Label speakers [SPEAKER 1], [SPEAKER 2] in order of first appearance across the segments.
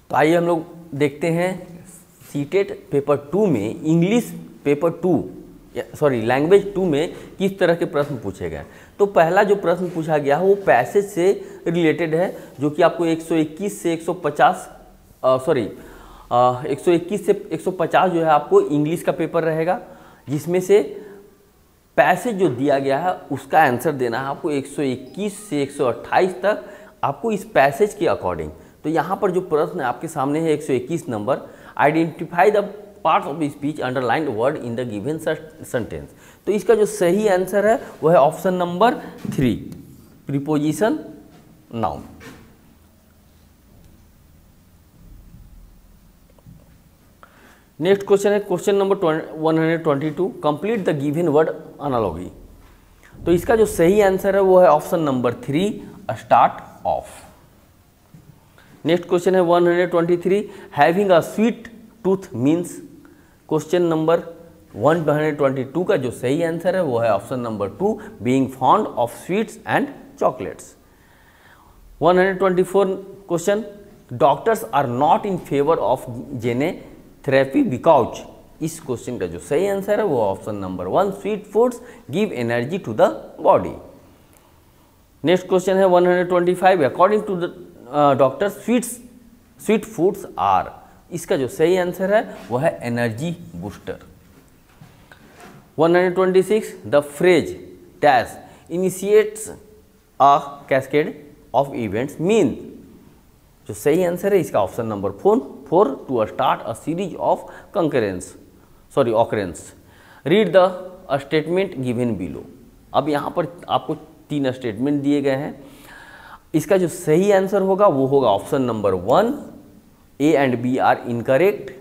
[SPEAKER 1] तो आइए हम लोग देखते हैं सीटेट पेपर 2 में इंग्लिश पेपर 2 लैंग्वेज 2 में किस तरह के प्रश्न पूछे गए। तो पहला जो प्रश्न पूछा गया है वो पैसेज से रिलेटेड है, जो कि आपको 121 से 150 जो है आपको इंग्लिश का पेपर रहेगा, जिसमें से पैसेज जो दिया गया है उसका आंसर देना है आपको 121 से 128 तक, आपको इस पैसेज के अकॉर्डिंग। तो यहाँ पर जो प्रश्न आपके सामने है 121 number, identify the parts of speech underlined word in the given sentence. तो इसका जो सही आंसर है वो है option number 3, preposition noun. Next question है question number 122, complete the given word analogy. तो इसका जो सही आंसर है वो है option number 3, start off. Next question है 123, having a sweet tooth means. Question number 122 का जो सही आंसर है वो है option number 2, being fond of sweets and chocolates. 124 question, doctors are not in favour of gene therapy because. इस question का जो सही आंसर है वो option number 1, sweet foods give energy to the body. Next question है 125, according to the doctor sweet foods are. इसका जो सही आंसर है वो है energy booster. 126, the phrase dash initiates a cascade of events mean. जो सही आंसर है इसका option number 4, to start a series of occurrence. Read the statement given below. अब यहाँ पर आपको 3 स्टेटमेंट दिए गए हैं, इसका जो सही आंसर होगा वो होगा option number 1, A and B are incorrect,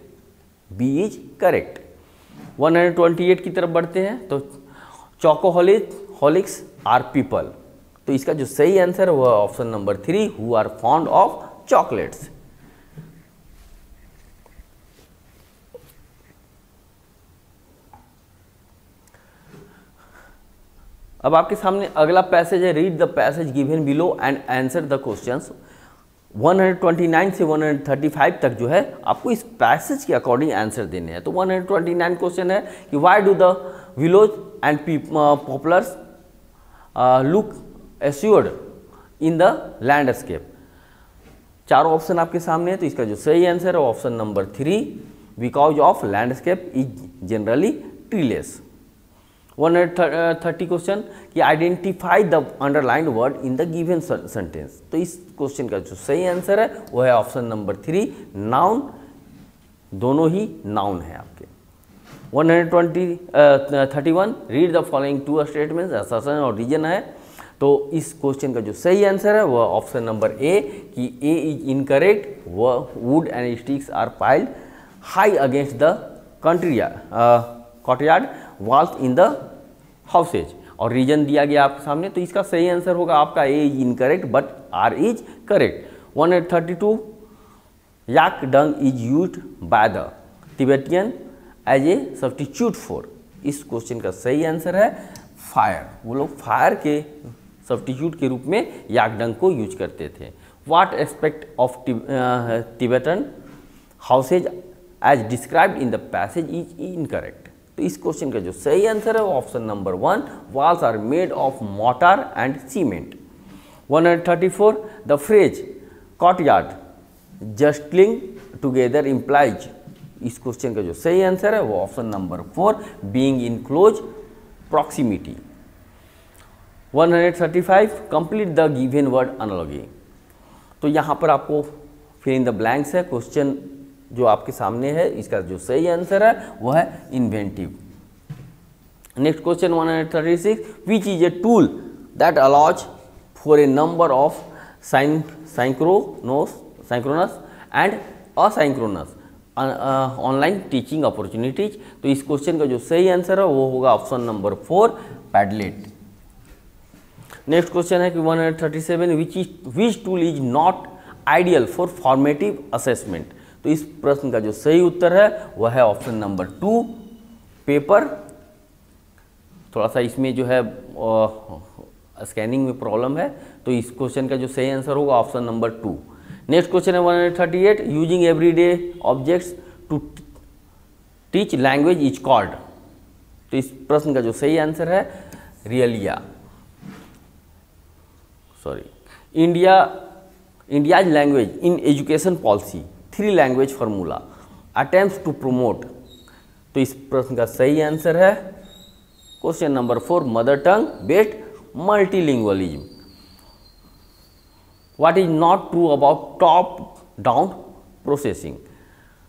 [SPEAKER 1] B is correct. 128 की तरफ बढ़ते हैं, तो चॉकोहॉलिक्स आर पीपल। तो इसका जो सही आंसर है वो है option number 3, who are fond of chocolates. अब आपके सामने अगला पैसेज है, read the passage given below and answer the questions. 129 से 135 तक जो है आपको इस पैसेज के अकॉर्डिंग आंसर देने हैं। तो 129 क्वेश्चन है कि why do the willows and poplars look assured in the landscape. चारों ऑप्शन आपके सामने है, तो इसका जो सही आंसर है option number 3, because of landscape is generally treeless. 130 question कि identify the underlined word in the given sentence. तो इस क्वेश्चन का जो सही आंसर है वो है ऑप्शन नंबर 3, नाउन। दोनों ही नाउन है आपके। 131, read the following 2 statements, assertion और रीजन है। तो इस क्वेश्चन का जो सही आंसर है वह ऑप्शन नंबर ए, कि A is incorrect, wood and sticks are piled high against the courtyard walls in the houses. और रीजन दिया गया आपके सामने, तो इसका सही आंसर होगा आपका A is incorrect but R is correct. 132, yak dung is used by the Tibetan as a substitute for. इस क्वेश्चन का सही आंसर है फायर। वो लोग फायर के सब्स्टिट्यूट के रूप में याक डंग को यूज करते थे। What aspect of Tibetan houses as described in the passage is incorrect. तो इस क्वेश्चन का जो सही आंसर है वो option number 1, walls are made of mortar and cement. 134, the phrase courtyard jostling together implies. इस क्वेश्चन का जो सही आंसर है वो option number 4, being in close proximity. 135, complete the given word analogy. तो यहाँ पर आपको फिल इन द ब्लैंक्स है। क्वेश्चन जो आपके सामने है इसका जो सही आंसर है वो है inventive. Next question 136, which is a tool that allows for a number of synchronous and asynchronous online teaching opportunities. तो इस क्वेश्चन का जो सही आंसर है वो होगा option number 4, Padlet. Next question है कि 137, which tool is not ideal for formative assessment. तो इस प्रश्न का जो सही उत्तर है वह है ऑप्शन नंबर 2, पेपर। थोड़ा सा इसमें जो है स्कैनिंग में प्रॉब्लम है, तो इस क्वेश्चन का जो सही आंसर होगा ऑप्शन नंबर 2। नेक्स्ट क्वेश्चन है 138, using everyday objects to teach language is called. तो इस प्रश्न का जो सही आंसर है realia, India's language in education policy, 3 language formula, attempts to promote. तो इस प्रश्न का सही आंसर है question number 4, mother tongue based multilingualism. What is not true about top down processing.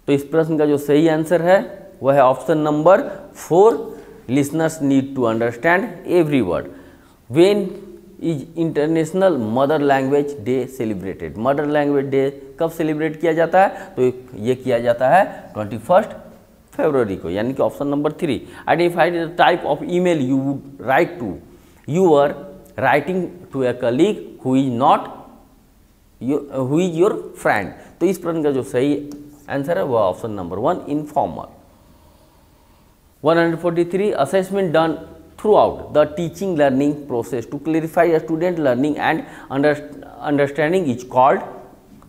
[SPEAKER 1] तो इस प्रश्न का जो सही आंसर है वह है option number 4, listeners need to understand every word. When is international mother language day celebrated. Mother language day कब सेलिब्रेट किया जाता है, तो ये किया जाता है 21 फरवरी को, यानी कि option number 3। Identified the type of email you would write to. You are writing to a colleague who is your friend. तो इस प्रश्न का जो सही आंसर है वह option number 1, informal. 143, assessment done throughout the teaching learning process to clarify a student learning and understanding is called।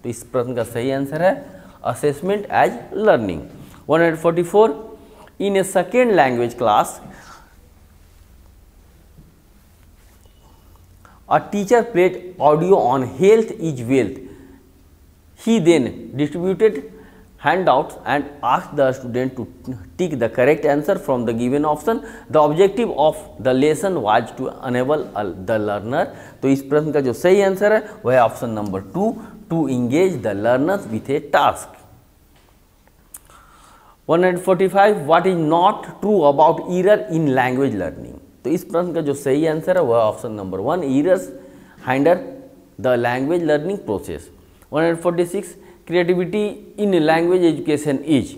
[SPEAKER 1] तो इस प्रश्न का सही आंसर है assessment as learning। 144, in a second language class a teacher played audio on health is wealth। He then distributed handouts and asked the student to tick the correct answer from the given option। The objective of the lesson was to enable the learner। तो इस प्रश्न का जो सही answer है वह है option number 2, to engage the learners with a task। 145, what is not true about error in language learning। तो इस प्रश्न का जो सही आंसर है वह option number 1, errors hinder the language learning process। 146, creativity in language education is.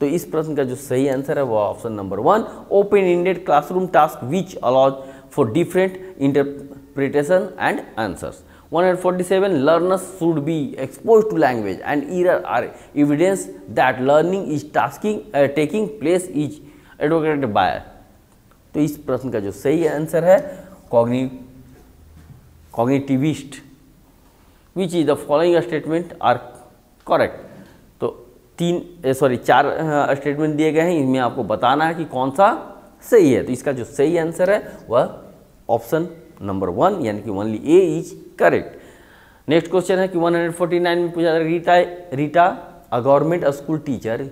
[SPEAKER 1] तो इस प्रश्न का जो सही आंसर है वो option number 1, open ended classroom task which allows for different interpretation and answers. 147, learners should be expose to language and error are evidence that learning is taking place is advocated by. तो इस प्रश्न का जो सही answer है cognitivist. Which is the following statement are correct. तो 4 statement दिए गए हैं, इनमें आपको बताना है कि कौन सा सही है। तो इसका जो सही आंसर है वह ऑप्शन नंबर 1, यानी कि only A is correct. Next question है कि 149 में पूछा Rita a government school teacher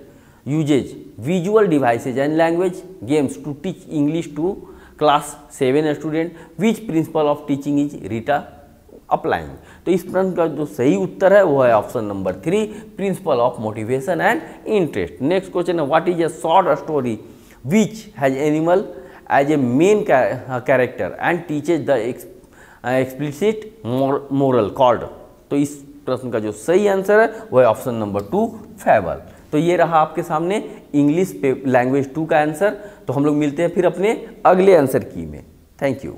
[SPEAKER 1] uses visual devices and language games to teach English to class 7 student. Which principle of teaching is Rita applying. तो इस प्रश्न का जो सही उत्तर है वो है option number 3, principle of motivation and interest. Next question है what is a short story which has animal as a main character and teaches the explicit moral called. तो इस प्रश्न का जो सही आंसर है वो है ऑप्शन नंबर 2, फैबल। तो ये रहा आपके सामने इंग्लिश लैंग्वेज 2 का आंसर। तो हम लोग मिलते हैं फिर अपने अगले आंसर की में। Thank you.